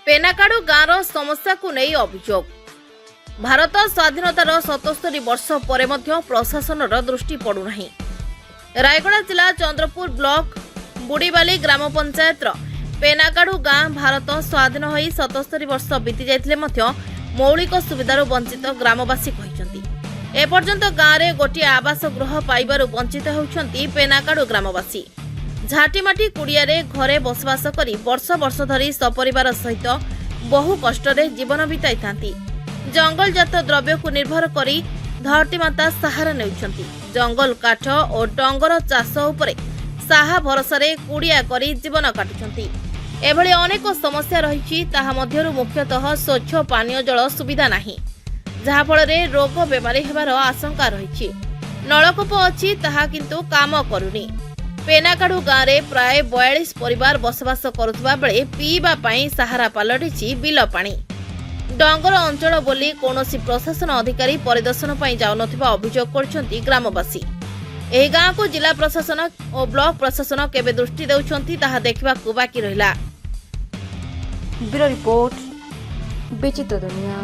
पेनाकाडु गाँवर समस्या को नहीं अभियोग। भारत स्वाधीनतार 77 वर्ष पर प्रशासन दृष्टि पड़ुना। रायगड़ा जिला चंद्रपुर ब्लॉक बुड़ीबाली ग्राम पंचायत पेनाकाडु गाँ भारत स्वाधीन हो 77 वर्ष बीती जाइतिले मौलिक सुविधार वंचित ग्रामवासी कहते। एपर्यंत गाँव में गोटे आवास गृह पाइबारु वंचित होउछंती पेनाकाडु ग्रामवासी। झाटीमाटी कुड़िया घरे बसवास करी वर्ष वर्ष धरी सपरिवार सहित बहु कष्ट जीवन बिताई थांती। जंगलजात द्रव्य को निर्भर करी धरती माता सहारा नेउछंती। जंगल काठ और डंगर चाष उपरे साहा भरोसा कुड़िया करी जीवन काटुछंती। एभली अनेक समस्या रही, ताहा मध्यरु मुख्यतः स्वच्छ पानीय जल सुविधा नाही, जहा फଳରେ रोग बेमारी हेबार आशंका रही। नलकूप अछि ताहा किंतु काम करूनी। पेनाकाडु गाँव में प्राय 42 परिवार बसवास करुवा बेले पीवा पाई सहारा पलटिछि बिल पानी। डंगर अंचल बोली कौनसी प्रशासन अधिकारी परिदर्शन पाई जाउनथिबा अभियोग करछंती ग्रामवासी। एही गाँ को जिला प्रशासन और ब्लॉक प्रशासन केबे दृष्टि देउछंती ताहा देखिबाकू बाकी रहिला। ब्यूरो रिपोर्ट विचित्र दुनिया।